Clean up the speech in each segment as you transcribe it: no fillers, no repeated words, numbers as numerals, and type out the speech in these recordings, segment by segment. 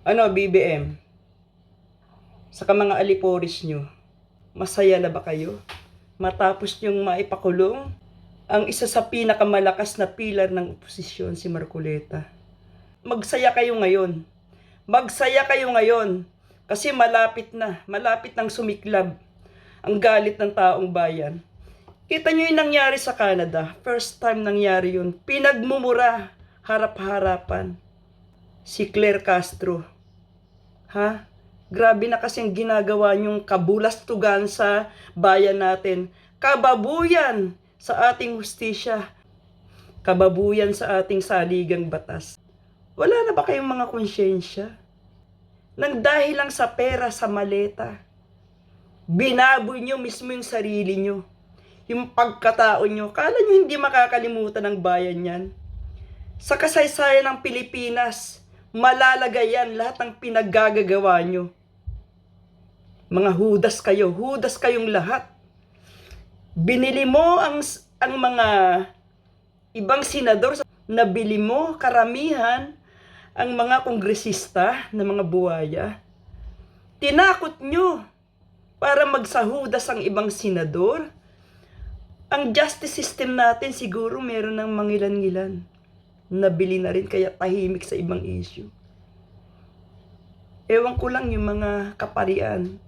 Ano, BBM, sa mga aliporis nyo, masaya na ba kayo? Matapos nyong maipakulong ang isa sa pinakamalakas na pilar ng oposisyon, si Marcoleta. Magsaya kayo ngayon. Magsaya kayo ngayon. Kasi malapit nang sumiklab ang galit ng taong bayan. Kita nyo yung nangyari sa Canada. First time nangyari yun. Pinagmumura, harap-harapan. Si Claire Castro. Ha? Grabe na kasing ginagawa niyong kabulastugan sa bayan natin. Kababuyan sa ating hustisya. Kababuyan sa ating saligang batas. Wala na ba kayong mga konsyensya? Nang dahil lang sa pera sa maleta, binaboy niyo mismo yung sarili niyo. Yung pagkatao niyo. Kala niyo hindi makakalimutan ng bayan yan? Sa kasaysayan ng Pilipinas, malalagay yan lahat ng pinaggagawa nyo. Mga hudas kayong lahat. Binili mo ang mga ibang senador, nabili mo karamihan ang mga kongresista na mga buwaya. Tinakot nyo para magsahudas ang ibang senador. Ang justice system natin siguro meron ng mangilan-ngilan. Nabili na rin kaya tahimik sa ibang issue. Ewan ko lang yung mga kaparian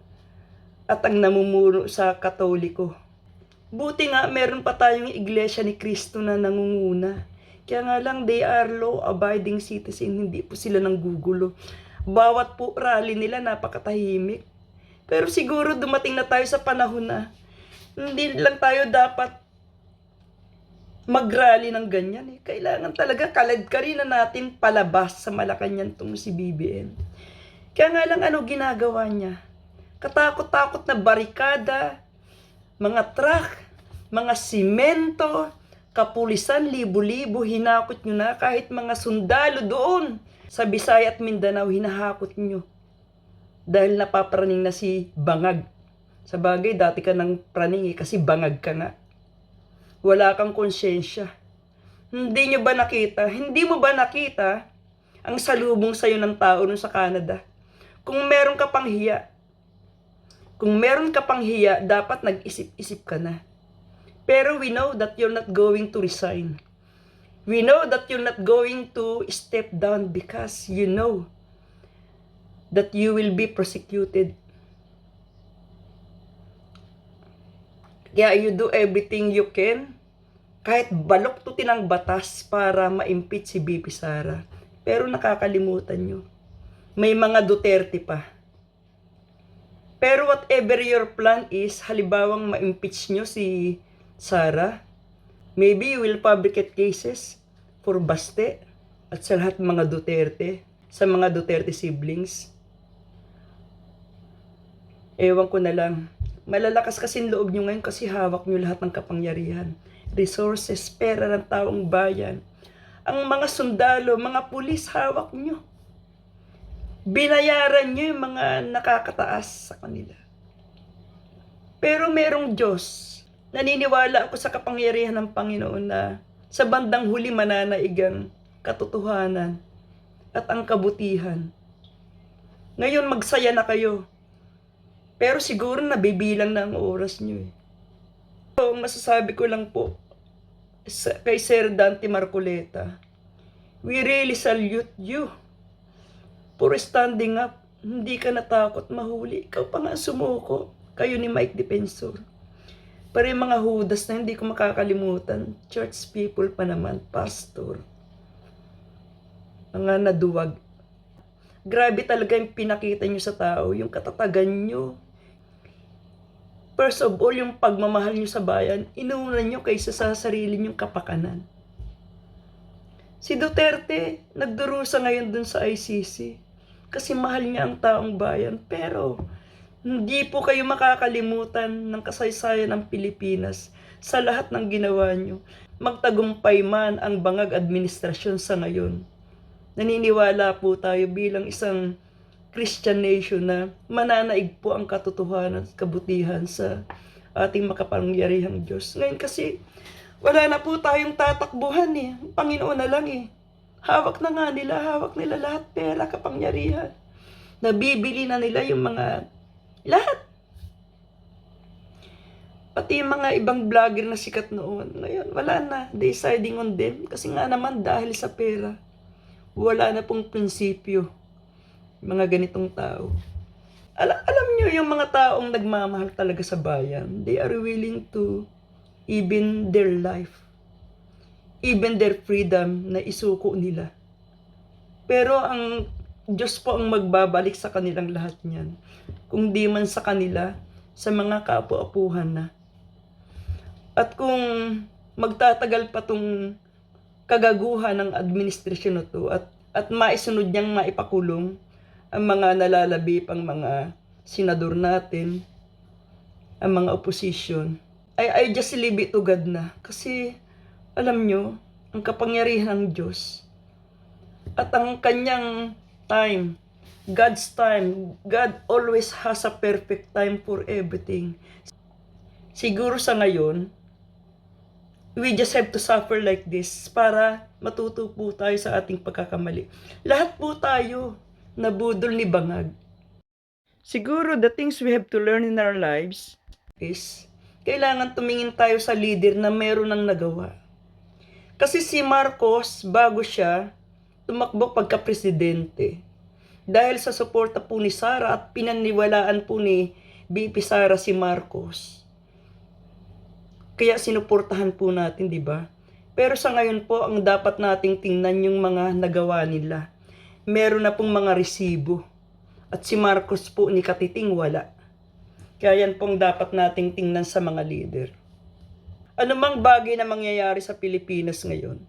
at ang namumuno sa Katoliko. Buti nga meron pa tayong Iglesia ni Cristo na nangunguna. Kaya nga lang they are law-abiding citizen, hindi po sila nanggugulo. Bawat po rally nila napakatahimik. Pero siguro dumating na tayo sa panahon na hindi lang tayo dapat mag-rally ng ganyan. Kailangan talaga kalad-karina natin palabas sa Malacanang tong si BBM. Kaya nga lang ano ginagawa niya? Katakot-takot na barikada, mga truck, mga simento, kapulisan, libo-libo, hinakot nyo na. Kahit mga sundalo doon sa Bisaya at Mindanao, hinahakot nyo. Dahil napapraning na si Bangag. Sa bagay, dati ka nang praning kasi bangag ka nga. Wala kang konsyensya. Hindi nyo ba nakita? Hindi mo ba nakita ang salubong sa'yo ng tao nun sa Canada? Kung meron ka pang hiya, dapat nag-isip-isip ka na. Pero we know that you're not going to resign. We know that you're not going to step down because you know that you will be prosecuted. Kaya you do everything you can, kahit baloktutin ang batas para ma-impeach si BP Sara. Pero nakakalimutan nyo, may mga Duterte pa. Pero whatever your plan is, halibawang ma-impeach nyo si Sara, maybe you will fabricate cases for Baste at sa lahat mga Duterte, sa mga Duterte siblings. Ewan ko na lang. Malalakas kasing loob nyo ngayon kasi hawak nyo lahat ng kapangyarihan. Resources, pera ng taong bayan. Ang mga sundalo, mga pulis, hawak nyo. Binayaran nyo yung mga nakakataas sa kanila. Pero merong Diyos. Naniniwala ako sa kapangyarihan ng Panginoon na sa bandang huli mananaig ang katotohanan at ang kabutihan. Ngayon magsaya na kayo. Pero siguro nabibilang na ang oras nyo. So, masasabi ko lang po kay Sir Dante Marcoleta, we really salute you for standing up. Hindi ka natakot mahuli. Ikaw pa nga sumuko. Kayo ni Mike Defensor. Pero yung mga hudas na hindi ko makakalimutan, church people pa naman, pastor, mga naduwag. Grabe talaga yung pinakita nyo sa tao, yung katatagan nyo. First of all, yung pagmamahal nyo sa bayan, inuuna nyo kaysa sa sarili nyong kapakanan. Si Duterte, nagdurusa ngayon dun sa ICC kasi mahal niya ang taong bayan. Pero hindi po kayo makakalimutan ng kasaysayan ng Pilipinas sa lahat ng ginawa nyo. Magtagumpay man ang bangag administrasyon sa ngayon. Naniniwala po tayo bilang isang Christian nation na mananaig po ang katotohanan at kabutihan sa ating makapangyarihang Diyos. Ngayon kasi, wala na po tayong tatakbuhan eh. Panginoon na lang eh. Hawak na nga nila, hawak nila lahat, pera, kapangyarihan. Nabibili na nila yung mga lahat. Pati yung mga ibang vlogger na sikat noon, ngayon wala na, deciding on them. Kasi nga naman dahil sa pera, wala na pong prinsipyo. Mga ganitong tao. Alam nyo yung mga taong nagmamahal talaga sa bayan, they are willing to even their life, even their freedom na isuko nila. Pero ang Diyos po ang magbabalik sa kanilang lahat niyan. Kung di man sa kanila, sa mga kaapu-apuhan na. At kung magtatagal pa tong kagaguhan ng administrasyon na to at maisunod niyang maipakulong ang mga nalalabi pang mga senador natin, ang mga opposition, I just leave it to God na. Kasi alam nyo, ang kapangyarihan ng Diyos at ang kanyang time, God's time, God always has a perfect time for everything. Siguro sa ngayon, we just have to suffer like this para matuto po tayo sa ating pagkakamali. Lahat po tayo nabudol ni bangag. Siguro the things we have to learn in our lives is kailangan tumingin tayo sa leader na meron ng nagawa. Kasi si Marcos, bago siya tumakbo pagka-presidente, dahil sa suporta po ni Sara at pinaniwalaan po ni BP Sara si Marcos, kaya sinuportahan po natin, di ba? Pero sa ngayon po, ang dapat nating tingnan yung mga nagawa nila. Meron na pong mga resibo. At si Marcos po ni Katiting wala. Kaya yan pong dapat nating tingnan sa mga leader. Ano mang bagay na mangyayari sa Pilipinas ngayon,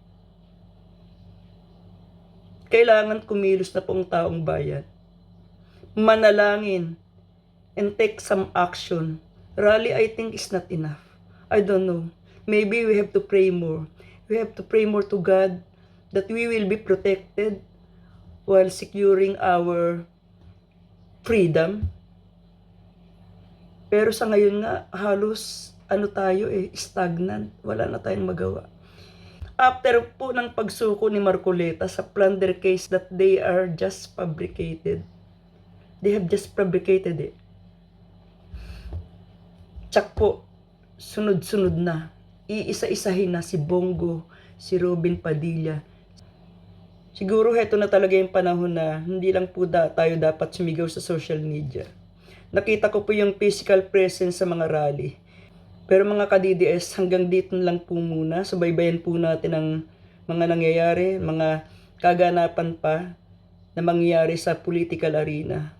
kailangan kumilos na pong taong bayan. Manalangin and take some action. Rally, I think, is not enough. I don't know. Maybe we have to pray more. We have to pray more to God that we will be protected while securing our freedom. Pero sa ngayon nga, halos stagnant. Wala na tayong magawa. After po ng pagsuko ni Marcoleta sa plunder case that they are just fabricated. They have just fabricated it. Tsak po, sunod-sunod na. Iisa-isahin na si Bongo, si Robin Padilla. Siguro heto na talaga yung panahon na hindi lang po tayo dapat sumigaw sa social media. Nakita ko po yung physical presence sa mga rally. Pero mga ka-DDS, hanggang dito lang po muna. Subaybayan po natin ang mga nangyayari, mga kaganapan pa na mangyayari sa political arena.